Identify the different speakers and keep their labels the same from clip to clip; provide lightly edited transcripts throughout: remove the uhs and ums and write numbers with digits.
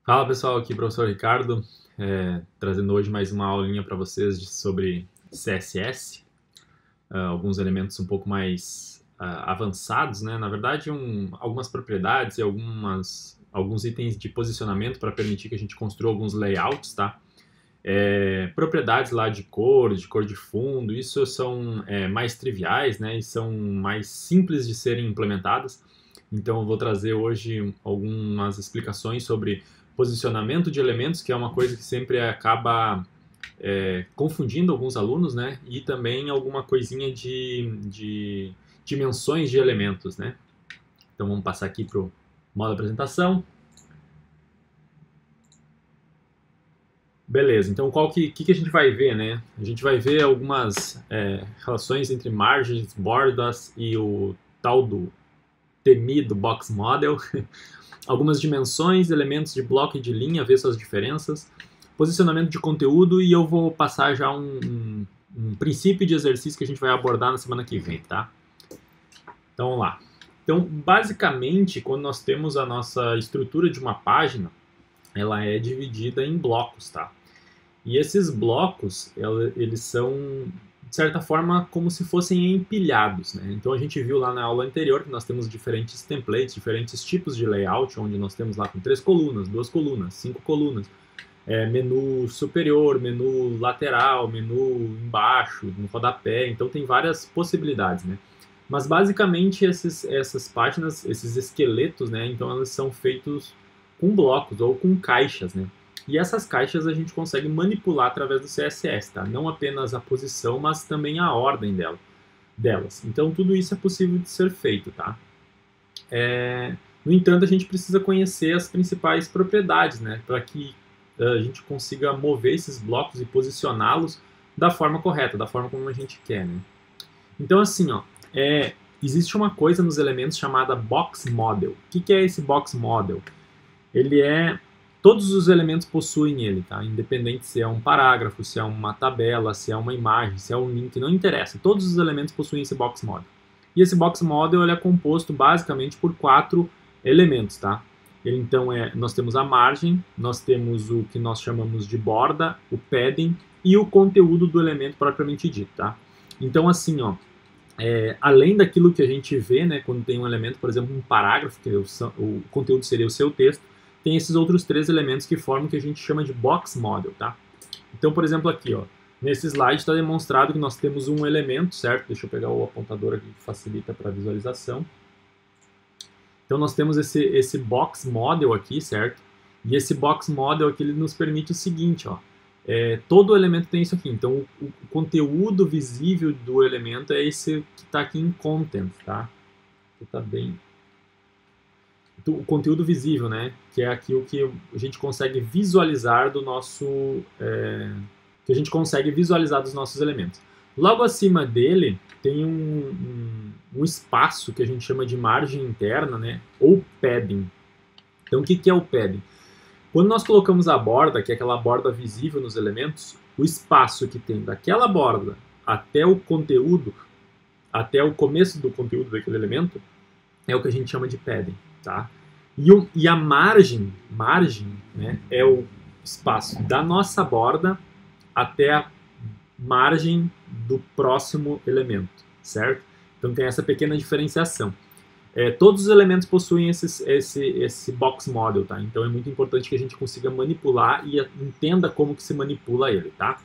Speaker 1: Fala pessoal, aqui professor Ricardo, trazendo hoje mais uma aulinha para vocês sobre CSS, alguns elementos um pouco mais avançados, né? Na verdade, algumas propriedades e alguns itens de posicionamento para permitir que a gente construa alguns layouts, tá? Propriedades lá de cor de fundo, isso são mais triviais, né? E são mais simples de serem implementadas. Então eu vou trazer hoje algumas explicações sobre posicionamento de elementos, que é uma coisa que sempre acaba confundindo alguns alunos, né? E também alguma coisinha de dimensões de elementos, né? Então vamos passar aqui para o modo apresentação. Beleza, então qual que a gente vai ver, né? A gente vai ver algumas relações entre margens, bordas e o tal do temido box model, algumas dimensões, elementos de bloco e de linha, ver suas diferenças, posicionamento de conteúdo, e eu vou passar já um princípio de exercício que a gente vai abordar na semana que vem, tá? Então vamos lá. Então, basicamente, quando nós temos a nossa estrutura de uma página, ela é dividida em blocos, tá? E esses blocos, eles são, de certa forma, como se fossem empilhados, né? Então a gente viu lá na aula anterior que nós temos diferentes templates, diferentes tipos de layout, onde nós temos lá com 3 colunas, 2 colunas, 5 colunas, menu superior, menu lateral, menu embaixo, no rodapé, então tem várias possibilidades, né? Mas basicamente essas páginas, esses esqueletos, né? Então elas são feitos com blocos ou com caixas, né? E essas caixas a gente consegue manipular através do CSS, tá? Não apenas a posição, mas também a ordem delas. Então tudo isso é possível de ser feito, tá? No entanto, a gente precisa conhecer as principais propriedades, né? Para que a gente consiga mover esses blocos e posicioná-los da forma correta, da forma como a gente quer, né? Então assim, ó, existe uma coisa nos elementos chamada box model. O que é esse box model? Todos os elementos possuem ele, tá? Independente se é um parágrafo, se é uma tabela, se é uma imagem, se é um link, não interessa. Todos os elementos possuem esse box model. E esse box model ele é composto basicamente por 4 elementos, tá? Então nós temos a margem, nós temos o que nós chamamos de borda, o padding e o conteúdo do elemento propriamente dito, tá? Então assim, ó, além daquilo que a gente vê, né, quando tem um elemento, por exemplo, um parágrafo, que o conteúdo seria o seu texto, tem esses outros 3 elementos que formam o que a gente chama de box model, tá? Então, por exemplo, aqui, ó, nesse slide está demonstrado que nós temos um elemento, certo? Deixa eu pegar o apontador aqui que facilita para a visualização. Então, nós temos esse box model aqui, certo? E esse box model aqui ele nos permite o seguinte, ó, todo elemento tem isso aqui. Então, o conteúdo visível do elemento é esse que está aqui em content, tá? Está bem... O conteúdo visível, né? Que é aquilo que a gente consegue visualizar do nosso... que a gente consegue visualizar dos nossos elementos. Logo acima dele tem um espaço que a gente chama de margem interna, né? Ou padding. Então, o que é o padding? Quando nós colocamos a borda, que é aquela borda visível nos elementos, o espaço que tem daquela borda até o conteúdo, até o começo do conteúdo daquele elemento, é o que a gente chama de padding, tá? E a margem, né, é o espaço da nossa borda até a margem do próximo elemento, certo? Então tem essa pequena diferenciação. Todos os elementos possuem esse box model, tá? Então é muito importante que a gente consiga manipular e entenda como que se manipula ele, tá?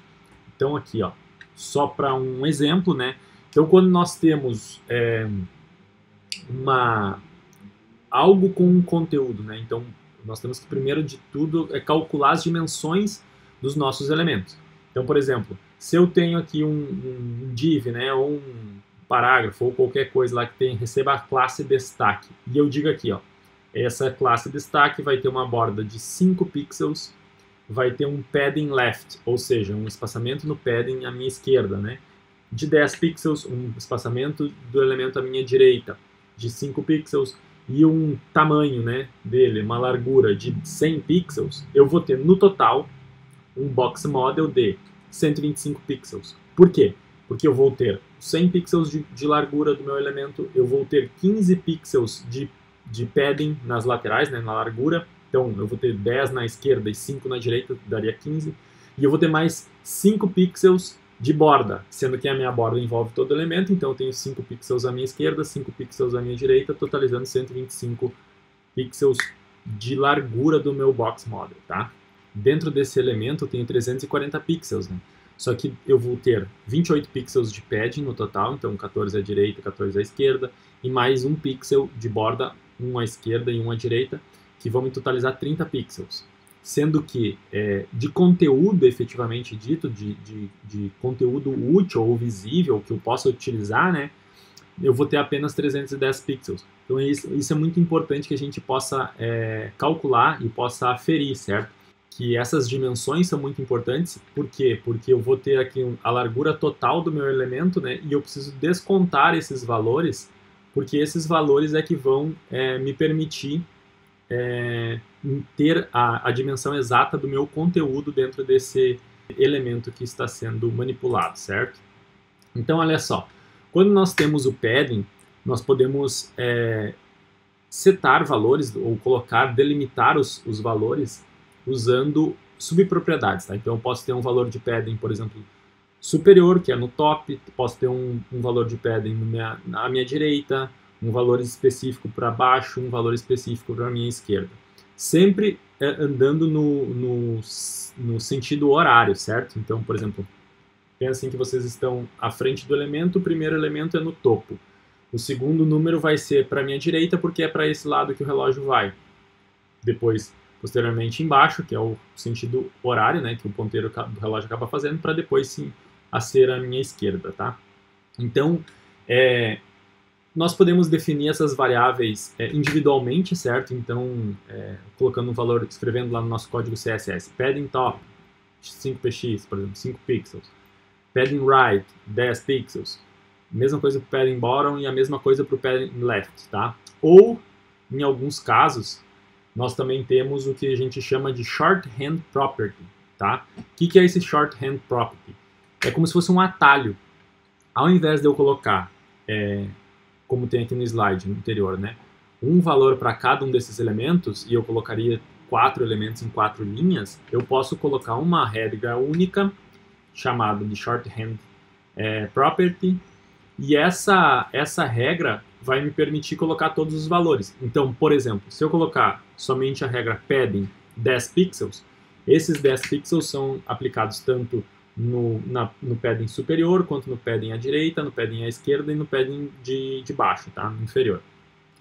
Speaker 1: Então aqui, ó, só para um exemplo, né? Então quando nós temos algo com um conteúdo, né? Então nós temos que primeiro de tudo calcular as dimensões dos nossos elementos. Então, por exemplo, se eu tenho aqui um div, né, ou um parágrafo ou qualquer coisa lá que receba a classe destaque, e eu digo aqui, ó, essa classe destaque vai ter uma borda de 5 pixels, vai ter um padding left, ou seja, um espaçamento no padding à minha esquerda, né, de 10 pixels, um espaçamento do elemento à minha direita de 5 pixels, e um tamanho, né, dele, uma largura de 100 pixels, eu vou ter no total um box model de 125 pixels. Por quê? Porque eu vou ter 100 pixels de largura do meu elemento, eu vou ter 15 pixels de padding nas laterais, né, na largura, Então, eu vou ter 10 na esquerda e 5 na direita, daria 15. E eu vou ter mais 5 pixels de borda, sendo que a minha borda envolve todo elemento, então eu tenho 5 pixels à minha esquerda, 5 pixels à minha direita, totalizando 125 pixels de largura do meu box model, tá? Dentro desse elemento eu tenho 340 pixels, né? Só que eu vou ter 28 pixels de padding no total, então 14 à direita, 14 à esquerda, e mais um pixel de borda, um à esquerda e um à direita, que vão me totalizar 30 pixels. Sendo que de conteúdo efetivamente dito, de conteúdo útil ou visível que eu possa utilizar, né, eu vou ter apenas 310 pixels. Então isso é muito importante que a gente possa calcular e possa aferir, certo? Que essas dimensões são muito importantes. Por quê? Porque eu vou ter aqui a largura total do meu elemento, né, e eu preciso descontar esses valores, porque esses valores é que vão me permitir ter a dimensão exata do meu conteúdo dentro desse elemento que está sendo manipulado, certo? Então, olha só, quando nós temos o padding, nós podemos setar valores ou delimitar os valores usando subpropriedades, tá? Então, eu posso ter um valor de padding, por exemplo, superior, que é no top, posso ter um valor de padding na minha direita, um valor específico para baixo, um valor específico para a minha esquerda. Sempre andando no sentido horário, certo? Então, por exemplo, pensem que vocês estão à frente do elemento, o primeiro elemento é no topo. O segundo número vai ser para a minha direita, porque é para esse lado que o relógio vai. Depois, posteriormente, embaixo, que é o sentido horário, né, que o ponteiro do relógio acaba fazendo, para depois, sim, a ser a minha esquerda, tá? Então, nós podemos definir essas variáveis individualmente, certo? Então, colocando um valor, escrevendo lá no nosso código CSS, padding top, 5px, por exemplo, 5 pixels. Padding right, 10 pixels. Mesma coisa para o padding bottom e a mesma coisa para o padding left, tá? Ou, em alguns casos, nós também temos o que a gente chama de shorthand property, tá? O que é esse shorthand property? É como se fosse um atalho. Ao invés de eu colocar, como tem aqui no slide anterior, né, um valor para cada um desses elementos, e eu colocaria 4 elementos em 4 linhas, eu posso colocar uma regra única, chamada de shorthand property, e essa regra vai me permitir colocar todos os valores. Então, por exemplo, se eu colocar somente a regra padding 10 pixels, esses 10 pixels são aplicados tanto no padding superior, quanto no padding à direita, no padding à esquerda e no padding de baixo, tá? No inferior.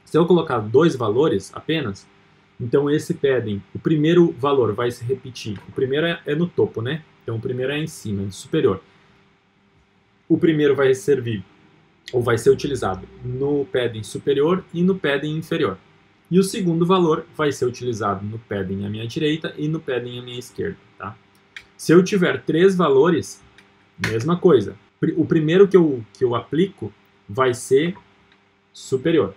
Speaker 1: Se eu colocar 2 valores apenas, então esse padding, o primeiro valor vai se repetir. O primeiro é no topo, né? Então o primeiro é em cima, no superior. O primeiro vai servir, ou vai ser utilizado no padding superior e no padding inferior. E o segundo valor vai ser utilizado no padding à minha direita e no padding à minha esquerda, tá? Se eu tiver 3 valores, mesma coisa. O primeiro que eu aplico vai ser superior,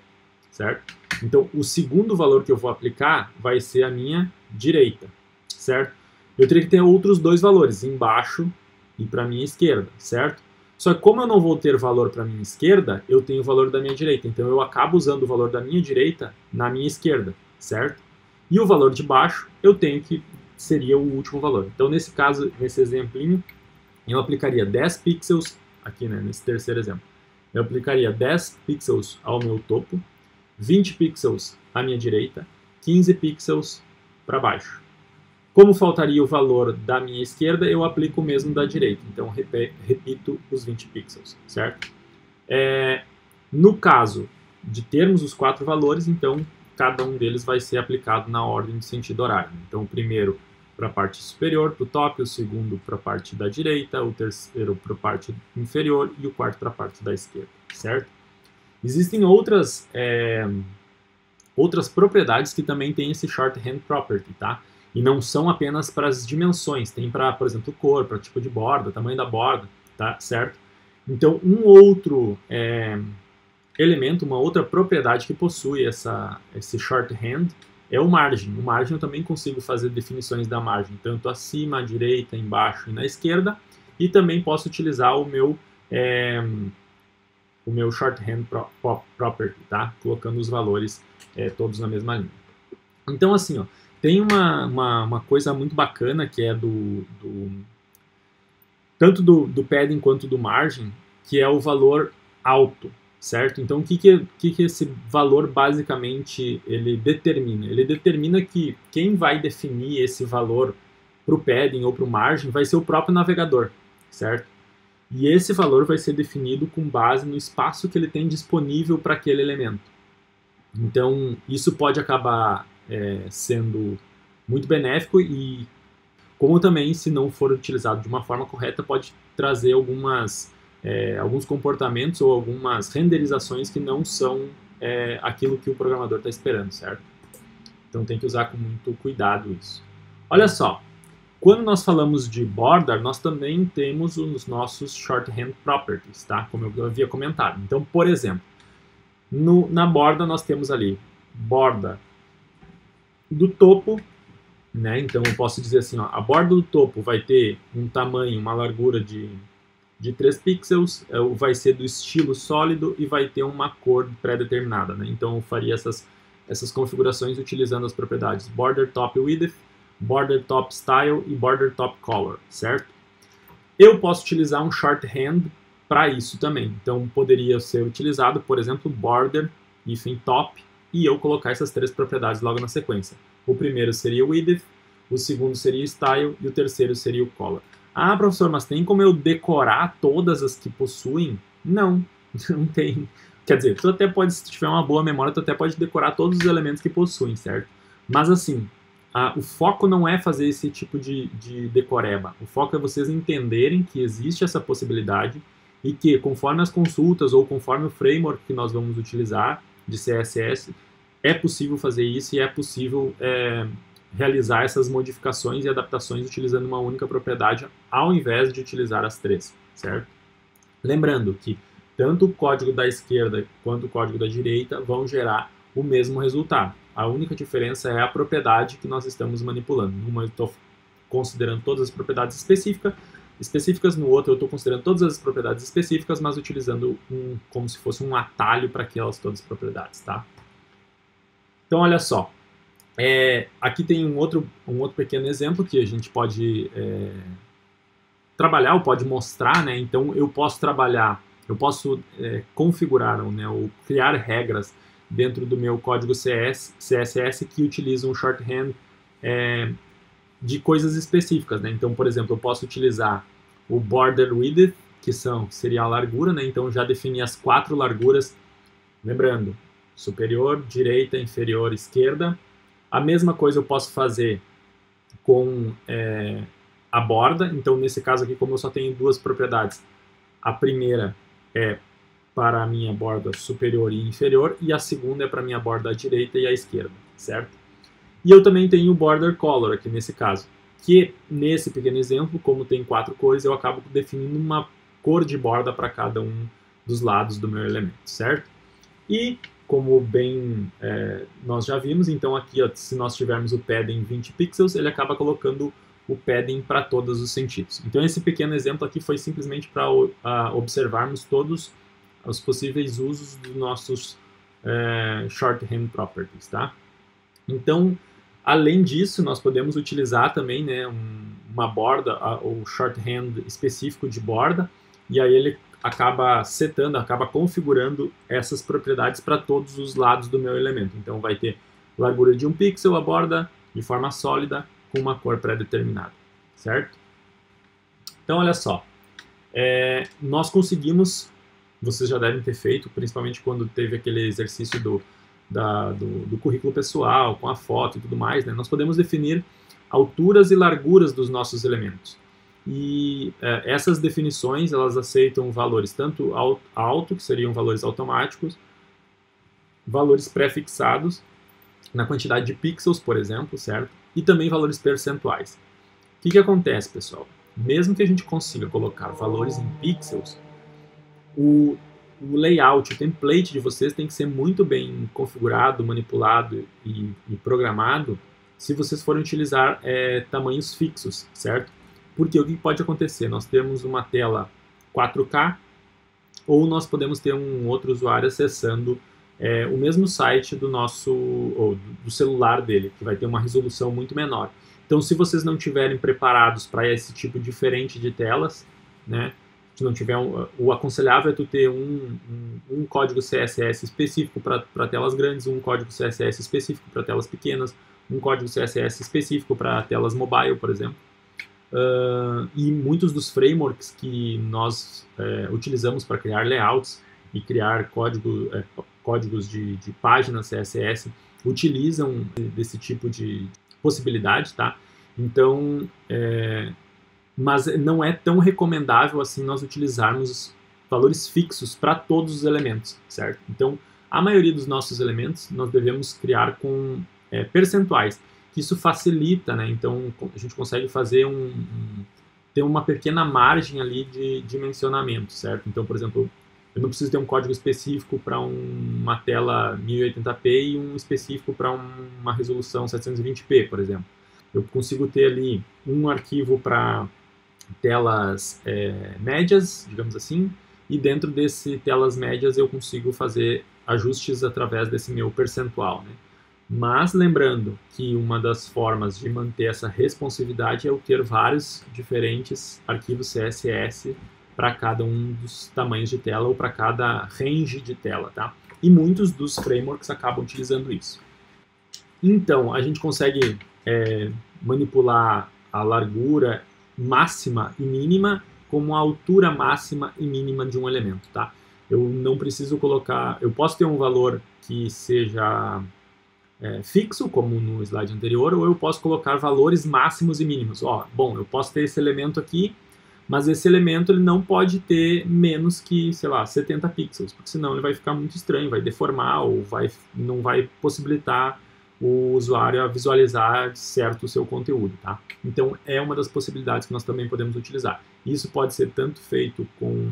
Speaker 1: certo? Então, o segundo valor que eu vou aplicar vai ser a minha direita, certo? Eu teria que ter outros 2 valores, embaixo e para a minha esquerda, certo? Só que como eu não vou ter valor para a minha esquerda, eu tenho o valor da minha direita. Então, eu acabo usando o valor da minha direita na minha esquerda, certo? E o valor de baixo, eu tenho que seria o último valor. Então, nesse caso, nesse exemplinho, eu aplicaria 10 pixels, aqui, né, nesse terceiro exemplo, eu aplicaria 10 pixels ao meu topo, 20 pixels à minha direita, 15 pixels para baixo. Como faltaria o valor da minha esquerda, eu aplico o mesmo da direita. Então, repito os 20 pixels, certo? No caso de termos os 4 valores, então, cada um deles vai ser aplicado na ordem de sentido horário. Então, o primeiro para a parte superior, para o top, o segundo para a parte da direita, o terceiro para a parte inferior e o quarto para a parte da esquerda, certo? Existem outras propriedades que também têm esse shorthand property, tá? E não são apenas para as dimensões, tem para, por exemplo, cor, para tipo de borda, tamanho da borda, tá? Certo? Então, um outro elemento, uma outra propriedade que possui esse shorthand é o margin. O margin eu também consigo fazer definições da margem, tanto acima, à direita, embaixo e na esquerda, e também posso utilizar o meu shorthand property, tá? Colocando os valores todos na mesma linha. Então, assim, ó, Tem uma coisa muito bacana que é tanto do padding quanto do margin, que é o valor alto, certo? Então, o que esse valor basicamente ele determina? Ele determina que quem vai definir esse valor para o padding ou para o margin vai ser o próprio navegador, certo? E esse valor vai ser definido com base no espaço que ele tem disponível para aquele elemento. Então, isso pode acabar sendo muito benéfico e, como também, se não for utilizado de uma forma correta, pode trazer alguns comportamentos ou algumas renderizações que não são aquilo que o programador está esperando, certo? Então, tem que usar com muito cuidado isso. Olha só, quando nós falamos de border, nós também temos os nossos shorthand properties, tá? Como eu havia comentado. Então, por exemplo, na borda nós temos ali borda do topo, né? Então eu posso dizer assim, ó, a borda do topo vai ter um tamanho, uma largura de 3 pixels, vai ser do estilo sólido e vai ter uma cor pré-determinada, né? Então eu faria essas configurações utilizando as propriedades border top width, border top style e border top color, certo? Eu posso utilizar um shorthand para isso também. Então poderia ser utilizado, por exemplo, border hífen top e eu colocar essas 3 propriedades logo na sequência. O primeiro seria o width, o segundo seria o style e o terceiro seria o color. Ah, professor, mas tem como eu decorar todas as que possuem? Não, não tem. Quer dizer, tu até pode, se tiver uma boa memória, tu até pode decorar todos os elementos que possuem, certo? Mas assim, o foco não é fazer esse tipo de decoreba. O foco é vocês entenderem que existe essa possibilidade e que, conforme as consultas ou conforme o framework que nós vamos utilizar de CSS, é possível fazer isso e é possível realizar essas modificações e adaptações utilizando uma única propriedade ao invés de utilizar as 3, certo? Lembrando que tanto o código da esquerda quanto o código da direita vão gerar o mesmo resultado. A única diferença é a propriedade que nós estamos manipulando. Numa eu estou considerando todas as propriedades específicas, no outro eu estou considerando todas as propriedades específicas, mas utilizando como se fosse um atalho para aquelas todas as propriedades, tá? Então, olha só. Aqui tem um outro pequeno exemplo que a gente pode trabalhar ou pode mostrar, né? Então, eu posso configurar, né, ou criar regras dentro do meu código CSS que utilizam um shorthand de coisas específicas, né? Então, por exemplo, eu posso utilizar o border width, que seria a largura, né? Então, já defini as 4 larguras, lembrando, superior, direita, inferior, esquerda. A mesma coisa eu posso fazer com a borda. Então, nesse caso aqui, como eu só tenho 2 propriedades, a primeira é para a minha borda superior e inferior, e a segunda é para a minha borda à direita e à esquerda, certo? E eu também tenho o border color aqui nesse caso, que nesse pequeno exemplo, como tem 4 cores, eu acabo definindo uma cor de borda para cada um dos lados do meu elemento, certo? E, como bem nós já vimos, então aqui, ó, se nós tivermos o padding 20 pixels, ele acaba colocando o padding para todos os sentidos. Então esse pequeno exemplo aqui foi simplesmente para observarmos todos os possíveis usos dos nossos shorthand properties, tá? Então, além disso, nós podemos utilizar também, né, uma borda, ou shorthand específico de borda, e aí ele acaba configurando essas propriedades para todos os lados do meu elemento. Então vai ter largura de 1 pixel, a borda de forma sólida, com uma cor pré-determinada, certo? Então olha só, nós conseguimos, vocês já devem ter feito, principalmente quando teve aquele exercício do currículo pessoal, com a foto e tudo mais, né? Nós podemos definir alturas e larguras dos nossos elementos. E essas definições, elas aceitam valores tanto alto, que seriam valores automáticos, valores pré-fixados, na quantidade de pixels, por exemplo, certo? E também valores percentuais. O que acontece, pessoal? Mesmo que a gente consiga colocar valores em pixels, o layout, o template de vocês tem que ser muito bem configurado, manipulado e programado se vocês forem utilizar tamanhos fixos, certo? Porque o que pode acontecer? Nós temos uma tela 4K ou nós podemos ter um outro usuário acessando o mesmo site do nosso, ou do celular dele, que vai ter uma resolução muito menor. Então, se vocês não tiverem preparados para esse tipo diferente de telas, né, se não tiver o aconselhável é tu ter um código CSS específico para telas grandes, um código CSS específico para telas pequenas, um código CSS específico para telas mobile, por exemplo. E muitos dos frameworks que nós utilizamos para criar layouts e criar códigos de páginas CSS utilizam desse tipo de possibilidade, tá? Então, mas não é tão recomendável assim nós utilizarmos valores fixos para todos os elementos, certo? Então, a maioria dos nossos elementos nós devemos criar com percentuais, que isso facilita, né? Então, a gente consegue fazer ter uma pequena margem ali de dimensionamento, certo? Então, por exemplo, eu não preciso ter um código específico para uma tela 1080p e um específico para uma resolução 720p, por exemplo. Eu consigo ter ali um arquivo para telas médias, digamos assim, e dentro desse telas médias eu consigo fazer ajustes através desse meu percentual, né? Mas lembrando que uma das formas de manter essa responsividade é eu ter vários diferentes arquivos CSS para cada um dos tamanhos de tela ou para cada range de tela, tá? E muitos dos frameworks acabam utilizando isso. Então, a gente consegue manipular a largura máxima e mínima como a altura máxima e mínima de um elemento, tá? Eu não preciso colocar... Eu posso ter um valor que seja fixo, como no slide anterior, ou eu posso colocar valores máximos e mínimos. Bom, eu posso ter esse elemento aqui, mas esse elemento ele não pode ter menos que, sei lá, 70 pixels, porque senão ele vai ficar muito estranho, vai deformar ou não vai possibilitar o usuário a visualizar certo o seu conteúdo, tá? Então, é uma das possibilidades que nós também podemos utilizar. Isso pode ser tanto feito com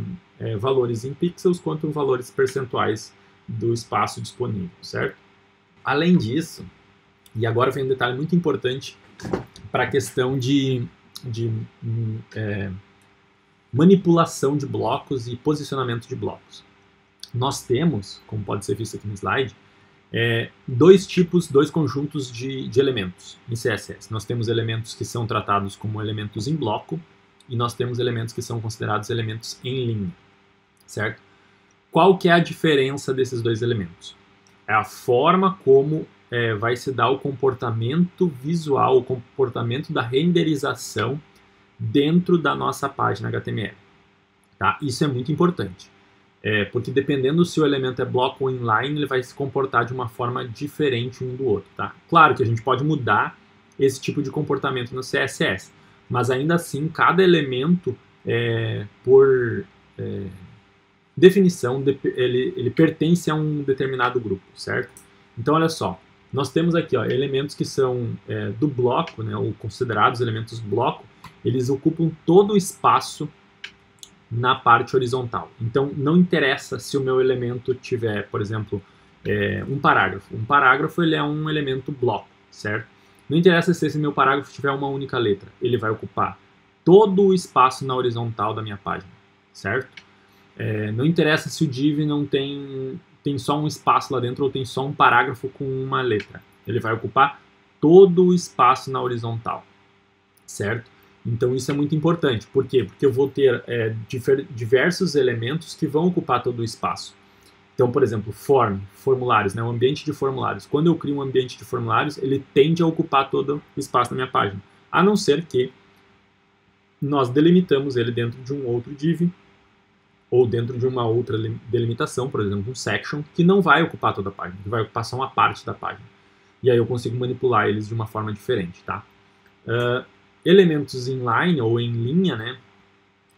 Speaker 1: valores em pixels, quanto valores percentuais do espaço disponível, certo? Além disso, e agora vem um detalhe muito importante para a questão de manipulação de blocos e posicionamento de blocos. Nós temos, como pode ser visto aqui no slide, dois conjuntos de elementos em CSS. Nós temos elementos que são tratados como elementos em bloco e nós temos elementos que são considerados elementos em linha, certo? Qual que é a diferença desses dois elementos? É a forma como vai se dar o comportamento visual, o comportamento da renderização dentro da nossa página HTML. Tá? Isso é muito importante, porque dependendo se o elemento é bloco ou inline, ele vai se comportar de uma forma diferente um do outro. Tá? Claro que a gente pode mudar esse tipo de comportamento no CSS, mas ainda assim, cada elemento, por definição, ele pertence a um determinado grupo, certo? Então, olha só, nós temos aqui elementos que são do bloco, né, ou considerados elementos bloco, eles ocupam todo o espaço na parte horizontal. Então, não interessa se o meu elemento tiver, por exemplo, um parágrafo. Um parágrafo ele é um elemento bloco, certo? Não interessa se esse meu parágrafo tiver uma única letra. Ele vai ocupar todo o espaço na horizontal da minha página, certo? Não interessa se o div não tem só um espaço lá dentro ou tem só um parágrafo com uma letra. Ele vai ocupar todo o espaço na horizontal, certo? Então isso é muito importante. Por quê? Porque eu vou ter diversos elementos que vão ocupar todo o espaço. Então, por exemplo, formulários, né? Um ambiente de formulários. Quando eu crio um ambiente de formulários, ele tende a ocupar todo o espaço da minha página. A não ser que nós delimitamos ele dentro de um outro div ou dentro de uma outra delimitação, por exemplo, um section, que não vai ocupar toda a página, que vai ocupar só uma parte da página. E aí eu consigo manipular eles de uma forma diferente, tá? Elementos inline ou em linha, né,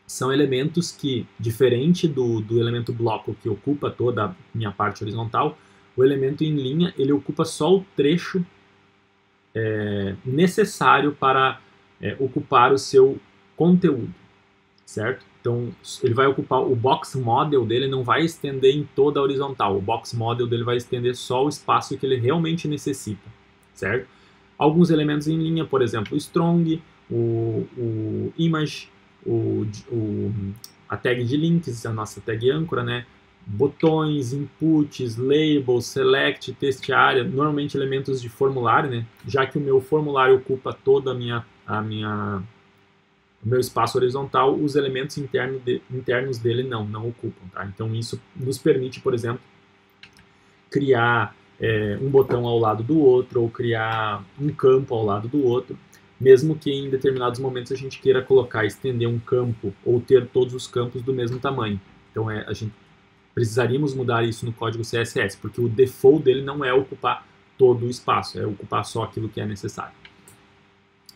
Speaker 1: são elementos que, diferente do elemento bloco que ocupa toda a minha parte horizontal, o elemento em linha, ele ocupa só o trecho necessário para ocupar o seu conteúdo, certo? Então, ele vai ocupar o box model dele, não vai estender em toda a horizontal. O box model dele vai estender só o espaço que ele realmente necessita, certo? Alguns elementos em linha, por exemplo, o strong, o image, a tag de links, a nossa tag âncora, né? botões, inputs, labels, select, text area, normalmente elementos de formulário, né? Já que o meu formulário ocupa toda o meu espaço horizontal, os elementos internos dele não ocupam, tá? Então isso nos permite, por exemplo, criar um botão ao lado do outro ou criar um campo ao lado do outro, mesmo que em determinados momentos a gente queira colocar, estender um campo ou ter todos os campos do mesmo tamanho. Então a gente precisaríamos mudar isso no código CSS, porque o default dele não é ocupar todo o espaço, é ocupar só aquilo que é necessário.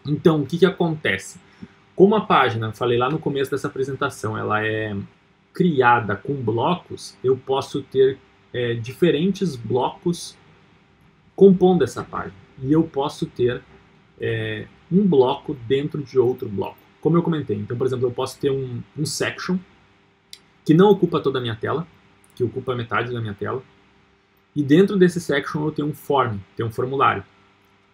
Speaker 1: Então, o que acontece? Como a página, falei lá no começo dessa apresentação, ela é criada com blocos, eu posso ter diferentes blocos compondo essa página. E eu posso ter um bloco dentro de outro bloco. Como eu comentei, então, por exemplo, eu posso ter um section que não ocupa toda a minha tela, que ocupa metade da minha tela, e dentro desse section eu tenho um form, tenho um formulário.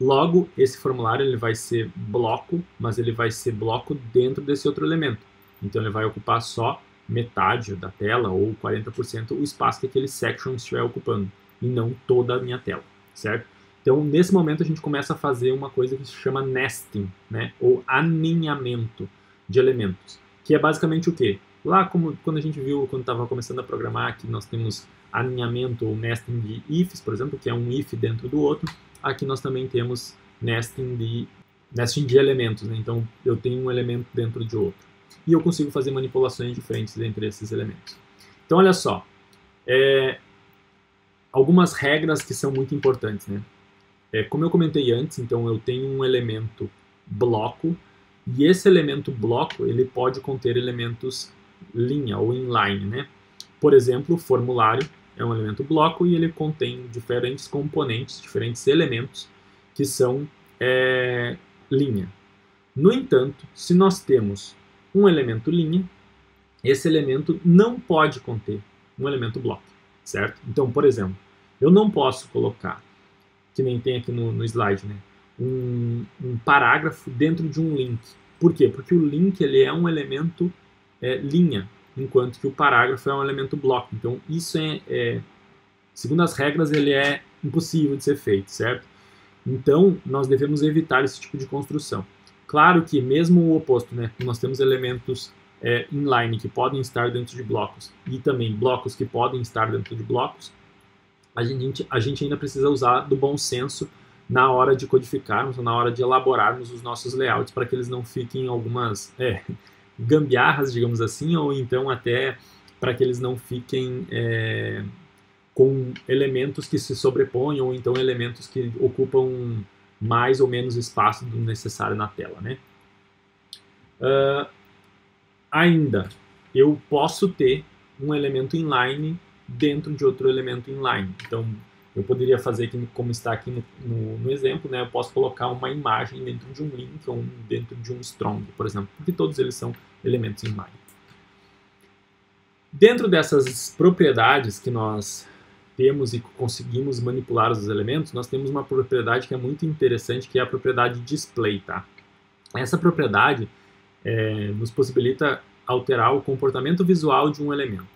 Speaker 1: Logo, esse formulário ele vai ser bloco, mas ele vai ser bloco dentro desse outro elemento. Então ele vai ocupar só metade da tela, ou 40% o espaço que aquele section estiver ocupando, e não toda a minha tela, certo? Então, nesse momento, a gente começa a fazer uma coisa que se chama nesting, né? Ou aninhamento de elementos, que é basicamente o quê? Lá, quando a gente viu, quando estava começando a programar, que nós temos aninhamento ou nesting de ifs, por exemplo, que é um if dentro do outro, aqui nós também temos nesting de elementos, né? Então eu tenho um elemento dentro de outro. E eu consigo fazer manipulações diferentes entre esses elementos. Então olha só, algumas regras que são muito importantes, né? Como eu comentei antes, então eu tenho um elemento bloco, e esse elemento bloco ele pode conter elementos linha ou inline, né? Por exemplo, o formulário é um elemento bloco e ele contém diferentes componentes, diferentes elementos que são linha. No entanto, se nós temos um elemento linha, esse elemento não pode conter um elemento bloco, certo? Então, por exemplo, eu não posso colocar, que nem tem aqui no slide, né, um parágrafo dentro de um link. Por quê? Porque o link ele é um elemento linha, enquanto que o parágrafo é um elemento bloco. Então, isso segundo as regras, ele é impossível de ser feito, certo? Então, nós devemos evitar esse tipo de construção. Claro que, mesmo o oposto, né, nós temos elementos inline que podem estar dentro de blocos e também blocos que podem estar dentro de blocos, a gente ainda precisa usar do bom senso na hora de codificarmos ou na hora de elaborarmos os nossos layouts para que eles não fiquem algumas gambiarras, digamos assim, ou então até para que eles não fiquem com elementos que se sobrepõem ou então elementos que ocupam mais ou menos espaço do necessário na tela, né? Ainda, eu posso ter um elemento inline dentro de outro elemento inline. Então, eu poderia fazer como está aqui no exemplo, né? Eu posso colocar uma imagem dentro de um link ou dentro de um strong, por exemplo, porque todos eles são elementos inline. Dentro dessas propriedades que nós temos e conseguimos manipular os elementos, nós temos uma propriedade que é muito interessante, que é a propriedade display, tá? Essa propriedade nos possibilita alterar o comportamento visual de um elemento.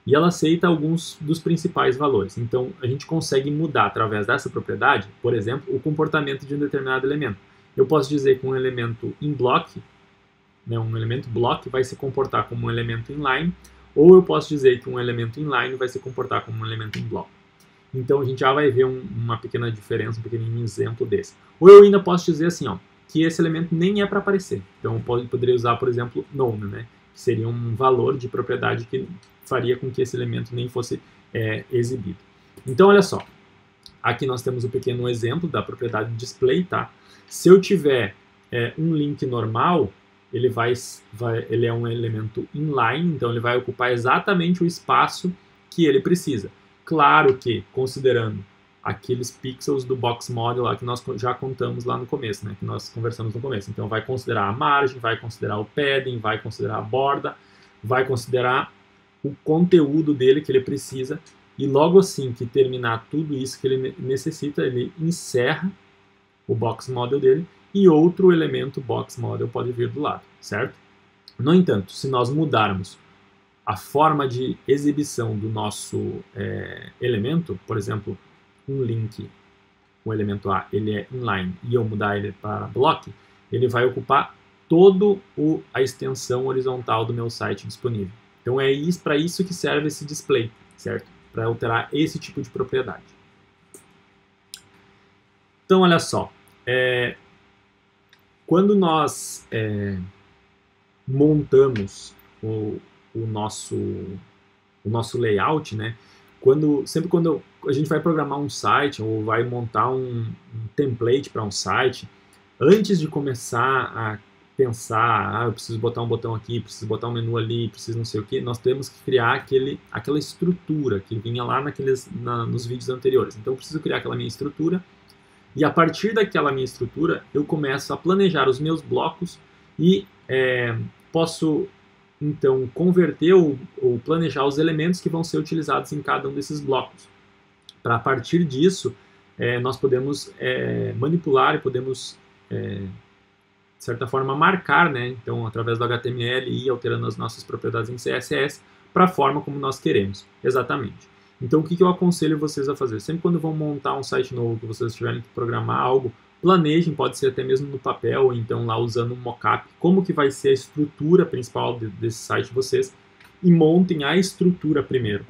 Speaker 1: E ela aceita alguns dos principais valores. Então, a gente consegue mudar através dessa propriedade, por exemplo, o comportamento de um determinado elemento. Eu posso dizer que um elemento in block, né, um elemento block vai se comportar como um elemento inline, ou eu posso dizer que um elemento inline vai se comportar como um elemento in block. Então, a gente já vai ver uma pequena diferença, um pequenininho exemplo desse. Ou eu ainda posso dizer assim, ó, que esse elemento nem é para aparecer. Então, eu poderia usar, por exemplo, none, né, que seria um valor de propriedade que faria com que esse elemento nem fosse exibido. Então, olha só. Aqui nós temos um pequeno exemplo da propriedade display, tá? Se eu tiver um link normal, ele é um elemento inline, então ele vai ocupar exatamente o espaço que ele precisa. Claro que, considerando aqueles pixels do box model lá que nós já contamos lá no começo, né? Que nós conversamos no começo. Então, vai considerar a margem, vai considerar o padding, vai considerar a borda, vai considerar o conteúdo dele que ele precisa, e logo assim que terminar tudo isso que ele necessita, ele encerra o box model dele e outro elemento box model pode vir do lado, certo? No entanto, se nós mudarmos a forma de exibição do nosso elemento, por exemplo, um link, o elemento A, ele é inline, e eu mudar ele para block, ele vai ocupar toda a extensão horizontal do meu site disponível. Então é para isso que serve esse display, certo? Para alterar esse tipo de propriedade. Então olha só, quando nós montamos o nosso layout, né? Sempre quando a gente vai programar um site ou vai montar um template para um site, antes de começar a pensar, eu preciso botar um botão aqui, preciso botar um menu ali, preciso não sei o que, nós temos que criar aquela estrutura que vinha lá nos vídeos anteriores. Então eu preciso criar aquela minha estrutura e a partir daquela minha estrutura eu começo a planejar os meus blocos e posso então converter ou planejar os elementos que vão ser utilizados em cada um desses blocos. Para a partir disso, nós podemos manipular e podemos, de certa forma, marcar, né? Então, através do HTML e alterando as nossas propriedades em CSS para a forma como nós queremos, exatamente. Então, o que eu aconselho vocês a fazer? Sempre quando vão montar um site novo, que vocês tiverem que programar algo, planejem, pode ser até mesmo no papel, ou então lá usando um mockup, como que vai ser a estrutura principal desse site de vocês, e montem a estrutura primeiro,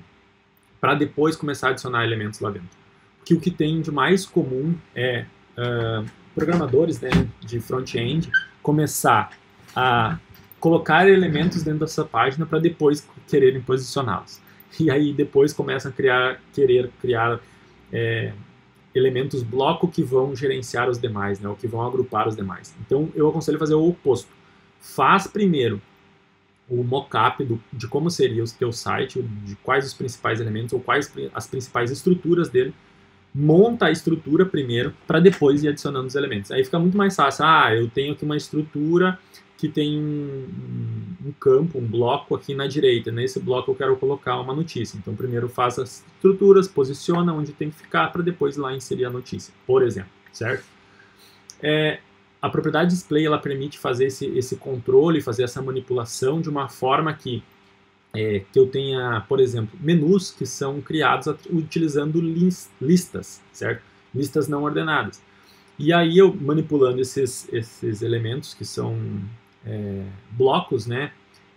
Speaker 1: para depois começar a adicionar elementos lá dentro. Porque o que tem de mais comum é programadores, né, de front-end começar a colocar elementos dentro dessa página para depois quererem posicioná-los. E aí depois começam a querer criar elementos bloco que vão gerenciar os demais, né, ou que vão agrupar os demais. Então eu aconselho fazer o oposto. Faz primeiro o mockup de como seria o teu site, de quais os principais elementos ou quais as principais estruturas dele. Monta a estrutura primeiro para depois ir adicionando os elementos. Aí fica muito mais fácil. Eu tenho aqui uma estrutura que tem um campo, um bloco aqui na direita. Nesse bloco eu quero colocar uma notícia. Então primeiro faz as estruturas, posiciona onde tem que ficar para depois ir lá inserir a notícia, por exemplo, certo? A propriedade display ela permite fazer esse controle, fazer essa manipulação de uma forma que eu tenha, por exemplo, menus que são criados utilizando listas, certo? Listas não ordenadas. E aí eu manipulando esses elementos que são blocos, né?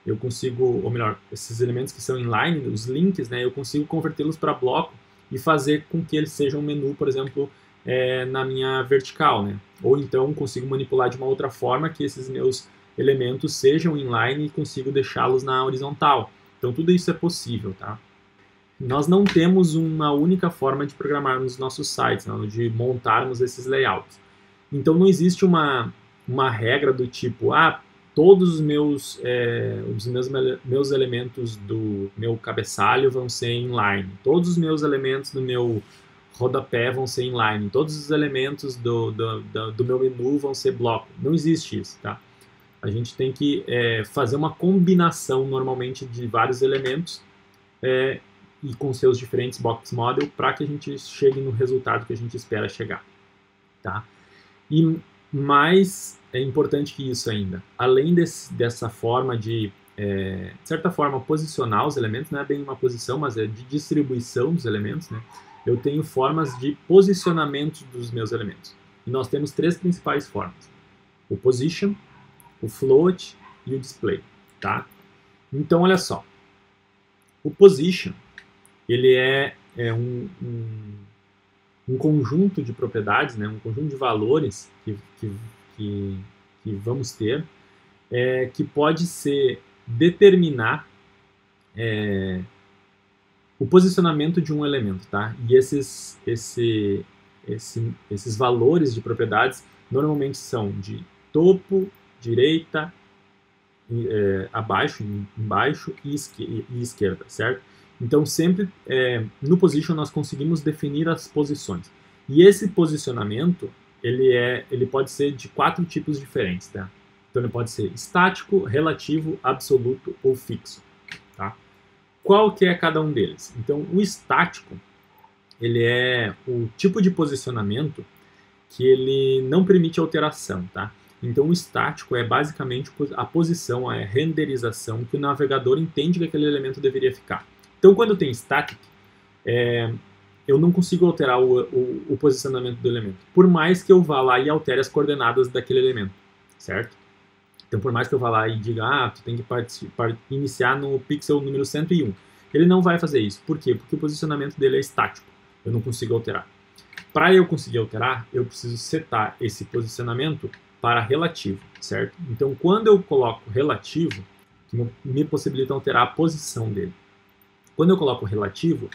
Speaker 1: Eu consigo, ou melhor, esses elementos que são inline, os links, né? Eu consigo convertê-los para bloco e fazer com que eles sejam um menu, por exemplo, na minha vertical, né? Ou então consigo manipular de uma outra forma que esses meus elementos sejam inline e consigo deixá-los na horizontal. Então tudo isso é possível, tá? Nós não temos uma única forma de programarmos nossos sites, não, de montarmos esses layouts. Então não existe uma regra do tipo, todos os meus elementos do meu cabeçalho vão ser inline, todos os meus elementos do meu rodapé vão ser inline, todos os elementos do meu menu vão ser bloco. Não existe isso, tá? A gente tem que fazer uma combinação normalmente de vários elementos e com seus diferentes box model para que a gente chegue no resultado que a gente espera chegar, tá? E mais importante que isso ainda, além dessa forma de certa forma, posicionar os elementos, não é bem uma posição, mas é de distribuição dos elementos, né? Eu tenho formas de posicionamento dos meus elementos. E nós temos três principais formas: o position, o float e o display, tá? Então, olha só. O position, ele é um conjunto de propriedades, né? Um conjunto de valores que vamos ter, que pode ser determinar o posicionamento de um elemento, tá? E esses valores de propriedades normalmente são de topo, direita, abaixo, embaixo e esquerda, certo? Então sempre no position nós conseguimos definir as posições. E esse posicionamento ele pode ser de 4 tipos diferentes, tá? Então ele pode ser estático, relativo, absoluto ou fixo, tá? Qual que é cada um deles? Então o estático, ele é o tipo de posicionamento que ele não permite alteração, tá? Então, o estático é basicamente a posição, a renderização que o navegador entende que aquele elemento deveria ficar. Então, quando eu tenho static, eu não consigo alterar o posicionamento do elemento, por mais que eu vá lá e altere as coordenadas daquele elemento, certo? Então, por mais que eu vá lá e diga, tu tem que iniciar no pixel número 101, ele não vai fazer isso. Por quê? Porque o posicionamento dele é estático, eu não consigo alterar. Para eu conseguir alterar, eu preciso setar esse posicionamento para relativo, certo? Então, quando eu coloco relativo, me possibilita alterar a posição dele. Quando eu coloco relativo,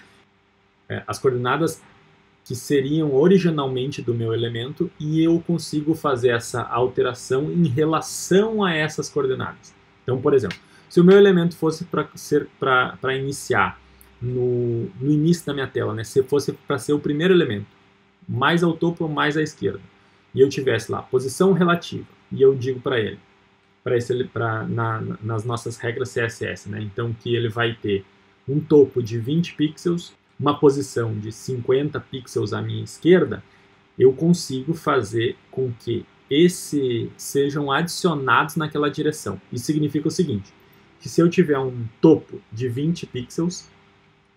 Speaker 1: as coordenadas que seriam originalmente do meu elemento, e eu consigo fazer essa alteração em relação a essas coordenadas. Então, por exemplo, se o meu elemento fosse para iniciar no início da minha tela, né, se fosse para ser o primeiro elemento, mais ao topo ou mais à esquerda, e eu tivesse lá posição relativa, e eu digo para ele, nas nossas regras CSS, né, então que ele vai ter um topo de 20 pixels, uma posição de 50 pixels à minha esquerda, eu consigo fazer com que esses sejam adicionados naquela direção. Isso significa o seguinte, que se eu tiver um topo de 20 pixels,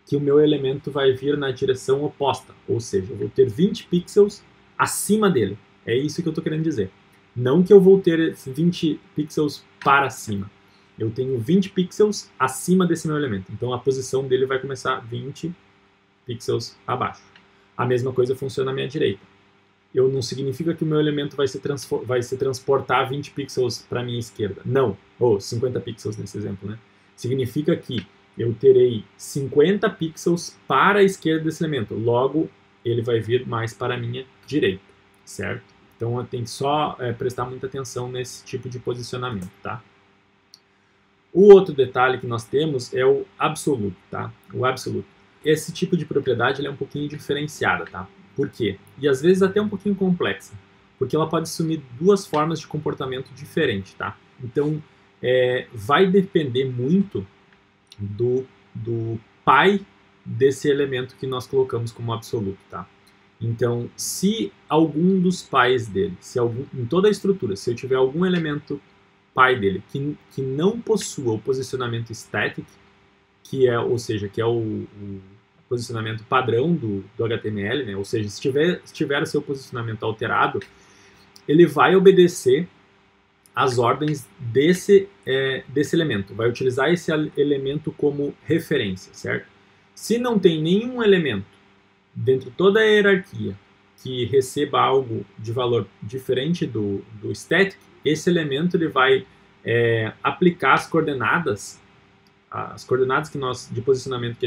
Speaker 1: que o meu elemento vai vir na direção oposta, ou seja, eu vou ter 20 pixels acima dele. É isso que eu estou querendo dizer. Não que eu vou ter 20 pixels para cima. Eu tenho 20 pixels acima desse meu elemento. Então a posição dele vai começar 20 pixels abaixo. A mesma coisa funciona à minha direita. Não significa que o meu elemento vai se transportar 20 pixels para a minha esquerda. Não. Ou 50 pixels nesse exemplo, né? Significa que eu terei 50 pixels para a esquerda desse elemento. Logo, ele vai vir mais para a minha direita, certo? Então, eu tenho que só prestar muita atenção nesse tipo de posicionamento, tá? O outro detalhe que nós temos é o absoluto, tá? O absoluto. Esse tipo de propriedade ele é um pouquinho diferenciada, tá? Por quê? E às vezes até um pouquinho complexa, porque ela pode assumir duas formas de comportamento diferentes, tá? Então, vai depender muito do pai desse elemento que nós colocamos como absoluto, tá? Então, se algum dos pais dele, em toda a estrutura, se eu tiver algum elemento pai dele que não possua o posicionamento static, que é o posicionamento padrão do HTML, né? Ou seja, se tiver seu posicionamento alterado, ele vai obedecer as ordens desse elemento, vai utilizar esse elemento como referência, certo? Se não tem nenhum elemento dentro de toda a hierarquia que receba algo de valor diferente do static, esse elemento ele vai aplicar as coordenadas de posicionamento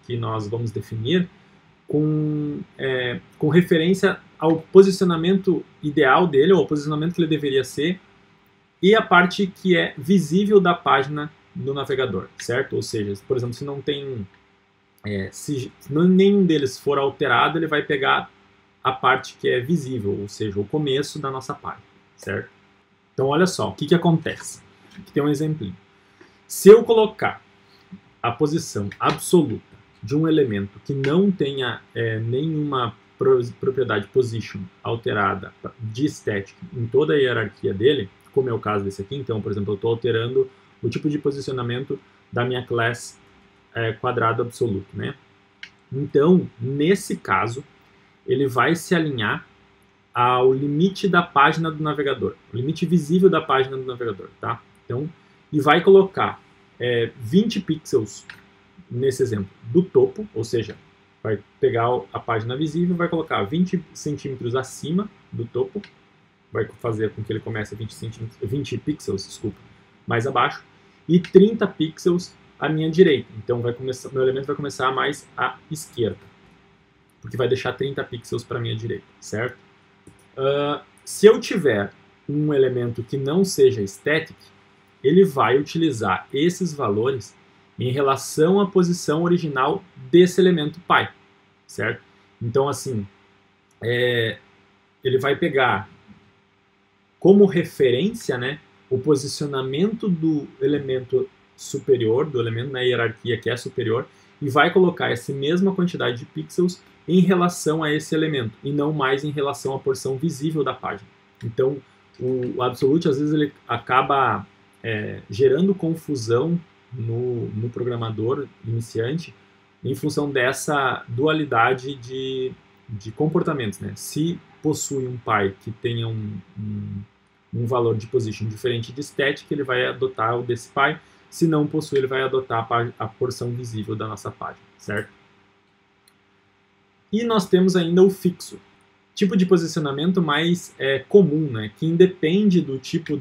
Speaker 1: que nós vamos definir com referência ao posicionamento ideal dele, ou ao posicionamento que ele deveria ser, e a parte que é visível da página no navegador, certo? Ou seja, por exemplo, se não tem se nenhum deles for alterado, ele vai pegar a parte que é visível, ou seja, o começo da nossa página, certo? Então, olha só, o que acontece? Aqui tem um exemplinho. Se eu colocar a posição absoluta de um elemento que não tenha nenhuma propriedade position alterada de static em toda a hierarquia dele, como é o caso desse aqui, então, por exemplo, eu estou alterando o tipo de posicionamento da minha class quadrado absoluto, né? Então, nesse caso, ele vai se alinhar ao limite da página do navegador, o limite visível da página do navegador, tá? Então, e vai colocar 20 pixels, nesse exemplo, do topo, ou seja, vai pegar a página visível, vai colocar 20 centímetros acima do topo, vai fazer com que ele comece 20 pixels, desculpa, mais abaixo, e 30 pixels à minha direita. Então, meu elemento vai começar mais à esquerda, porque vai deixar 30 pixels para a minha direita, certo? Se eu tiver um elemento que não seja static, ele vai utilizar esses valores em relação à posição original desse elemento pai, certo? Então, assim, ele vai pegar como referência, né, o posicionamento do elemento superior, do elemento na hierarquia que é superior, e vai colocar essa mesma quantidade de pixels em relação a esse elemento, e não mais em relação à porção visível da página. Então, o Absolute, às vezes, ele acaba gerando confusão no programador iniciante em função dessa dualidade de comportamentos, né? Se possui um pai que tenha um valor de position diferente de static, ele vai adotar o desse pai. Se não possui, ele vai adotar a porção visível da nossa página, certo? E nós temos ainda o fixo, tipo de posicionamento mais comum, né? Que independe do tipo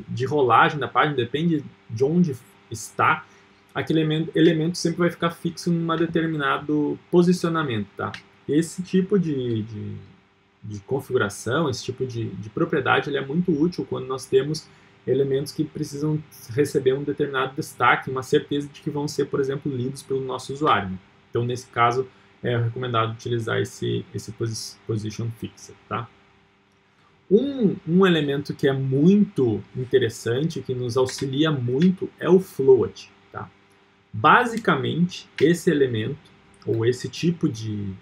Speaker 1: de rolagem da página, depende de onde está, aquele elemento sempre vai ficar fixo em um determinado posicionamento, tá? Esse tipo de configuração, esse tipo de propriedade, ele é muito útil quando nós temos elementos que precisam receber um determinado destaque, uma certeza de que vão ser, por exemplo, lidos pelo nosso usuário, né? Então, nesse caso, é recomendado utilizar esse position fixer, tá? Um elemento que é muito interessante, que nos auxilia muito, é o float, tá? Basicamente, esse elemento, ou esse tipo de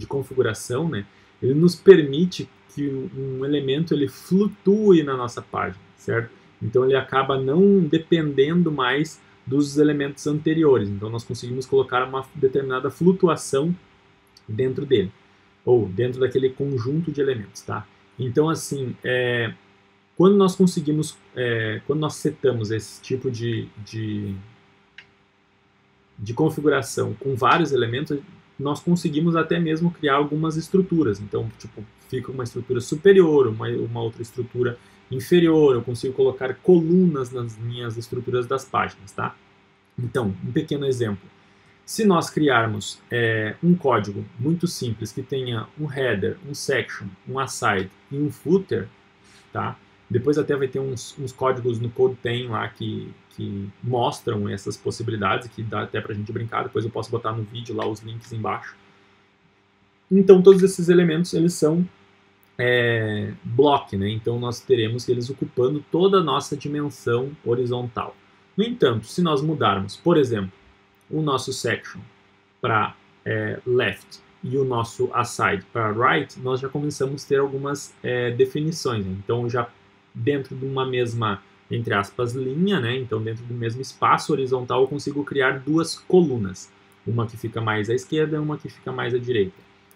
Speaker 1: configuração, né, ele nos permite que um elemento ele flutue na nossa página, certo? Então ele acaba não dependendo mais dos elementos anteriores. Então nós conseguimos colocar uma determinada flutuação dentro dele, ou dentro daquele conjunto de elementos, tá? Então assim, quando nós conseguimos, quando nós setamos esse tipo de configuração com vários elementos, nós conseguimos até mesmo criar algumas estruturas. Então, tipo, fica uma estrutura superior, uma outra estrutura inferior, eu consigo colocar colunas nas minhas estruturas das páginas, tá? Então, um pequeno exemplo. Se nós criarmos um código muito simples que tenha um header, um section, um aside e um footer, tá? Depois até vai ter uns códigos no CodePen lá que mostram essas possibilidades, que dá até pra gente brincar, depois eu posso botar no vídeo lá os links embaixo. Então todos esses elementos, eles são block, né? Então nós teremos eles ocupando toda a nossa dimensão horizontal. No entanto, se nós mudarmos, por exemplo, o nosso section para left e o nosso aside para right, nós já começamos a ter algumas definições, né? Então já dentro de uma mesma, entre aspas, linha, né? Então dentro do mesmo espaço horizontal eu consigo criar duas colunas, uma que fica mais à esquerda e uma que fica mais à direita.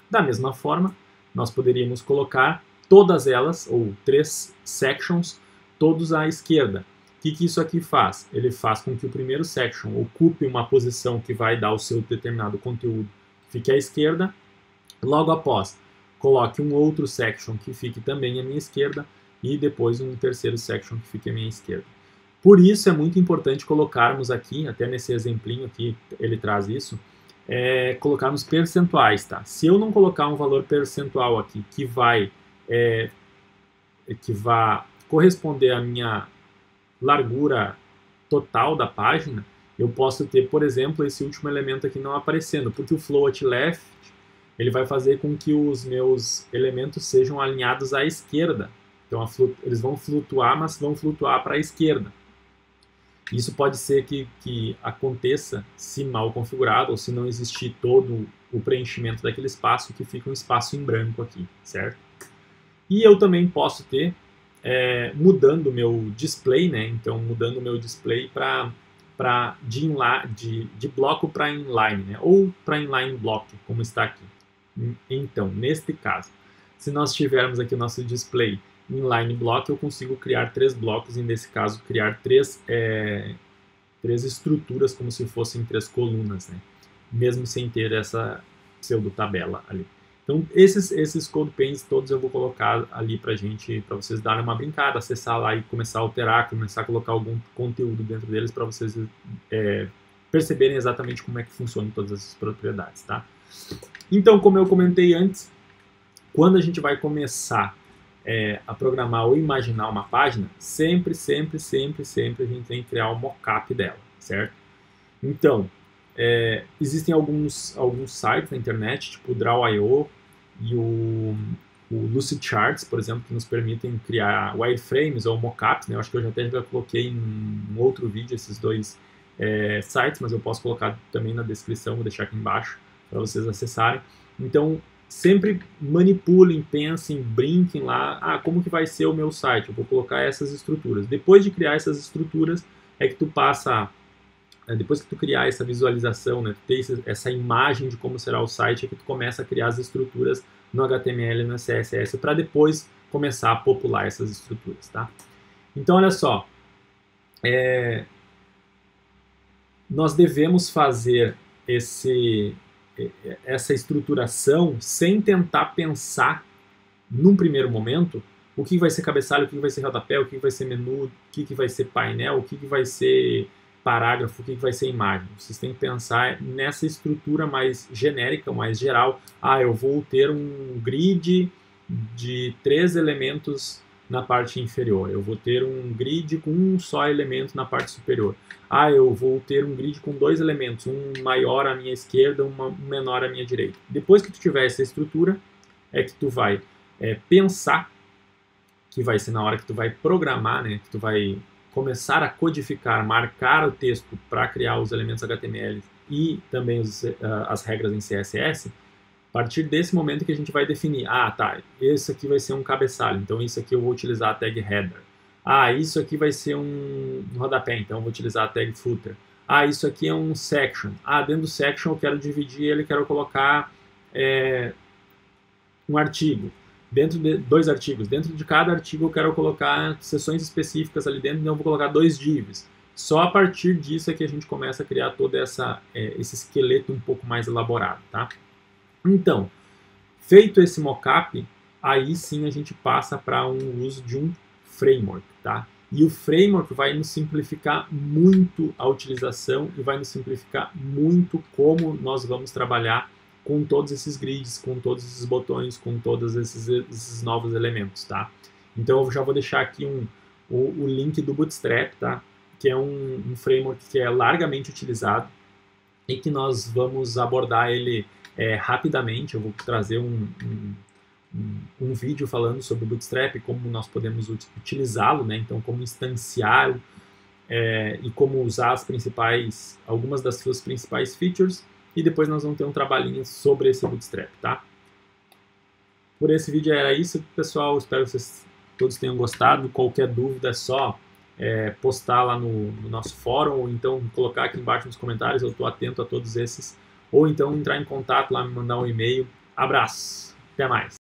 Speaker 1: Da mesma forma, nós poderíamos colocar todas elas, ou 3 sections, todos à esquerda. O que isso aqui faz? Ele faz com que o primeiro section ocupe uma posição que vai dar o seu determinado conteúdo, fique à esquerda. Logo após, coloque um outro section que fique também à minha esquerda e depois um terceiro section que fique à minha esquerda. Por isso é muito importante colocarmos aqui, até nesse exemplinho aqui ele traz isso, colocarmos percentuais, tá? Se eu não colocar um valor percentual aqui que vai corresponder à minha largura total da página, eu posso ter, por exemplo, esse último elemento aqui não aparecendo, porque o float left ele vai fazer com que os meus elementos sejam alinhados à esquerda. Então eles vão flutuar, mas vão flutuar para a esquerda. Isso pode ser que aconteça se mal configurado ou se não existir todo o preenchimento daquele espaço, que fica um espaço em branco aqui, certo? E eu também posso ter, mudando o meu display, né? Então, mudando o meu display de bloco para inline, né? Ou para inline block, como está aqui. Então, neste caso, se nós tivermos aqui o nosso display inline block, eu consigo criar 3 blocos e, nesse caso, criar três estruturas como se fossem 3 colunas, né? Mesmo sem ter essa pseudo-tabela ali. Então, esses CodePens todos eu vou colocar ali para vocês darem uma brincada, acessar lá e começar a alterar, começar a colocar algum conteúdo dentro deles para vocês perceberem exatamente como é que funcionam todas essas propriedades, tá? Então, como eu comentei antes, quando a gente vai começar a programar ou imaginar uma página, sempre a gente tem que criar um mockup dela, certo? Então, existem alguns sites na internet, tipo o Draw.io e o Lucidcharts, por exemplo, que nos permitem criar wireframes ou mockups, né? Eu acho que eu até já coloquei em um outro vídeo esses 2 sites, mas eu posso colocar também na descrição, vou deixar aqui embaixo para vocês acessarem. Então, sempre manipulem, pensem, brinquem lá, como que vai ser o meu site? Eu vou colocar essas estruturas. Depois de criar essas estruturas, é que tu passa, depois que tu criar essa visualização, né, tu ter essa imagem de como será o site, é que tu começa a criar as estruturas no HTML e no CSS, para depois começar a popular essas estruturas, tá? Então, olha só, nós devemos fazer essa estruturação sem tentar pensar, num primeiro momento, o que vai ser cabeçalho, o que vai ser rodapé, o que vai ser menu, o que vai ser painel, o que vai ser parágrafo, o que vai ser imagem. Vocês têm que pensar nessa estrutura mais genérica, mais geral. Eu vou ter um grid de 3 elementos na parte inferior. Eu vou ter um grid com um só elemento na parte superior. Eu vou ter um grid com 2 elementos, um maior à minha esquerda, um menor à minha direita. Depois que tu tiver essa estrutura, é que tu vai pensar, que vai ser na hora que tu vai programar, né, que tu vai começar a codificar, marcar o texto para criar os elementos HTML e também as regras em CSS. A partir desse momento que a gente vai definir, esse aqui vai ser um cabeçalho, então isso aqui eu vou utilizar a tag header. Isso aqui vai ser um rodapé, então eu vou utilizar a tag footer. Isso aqui é um section. Dentro do section eu quero dividir ele, quero colocar um artigo. Dentro de 2 artigos. Dentro de cada artigo eu quero colocar seções específicas ali dentro, então eu vou colocar 2 divs. Só a partir disso é que a gente começa a criar todo esse esqueleto um pouco mais elaborado, tá? Então, feito esse mockup, aí sim a gente passa para um uso de um framework, tá? E o framework vai nos simplificar muito a utilização e vai nos simplificar muito como nós vamos trabalhar com todos esses grids, com todos esses botões, com todos esses novos elementos, tá? Então eu já vou deixar aqui o link do Bootstrap, tá? Que é um framework que é largamente utilizado e que nós vamos abordar ele rapidamente. Eu vou trazer um vídeo falando sobre o Bootstrap, como nós podemos utilizá-lo, né? Então como instanciá-lo e como usar algumas das suas principais features. E depois nós vamos ter um trabalhinho sobre esse Bootstrap, tá? Por esse vídeo era isso, pessoal. Espero que vocês todos tenham gostado. Qualquer dúvida é só postar lá no nosso fórum, ou então colocar aqui embaixo nos comentários. Eu estou atento a todos esses. Ou então entrar em contato lá, me mandar um e-mail. Abraço, até mais.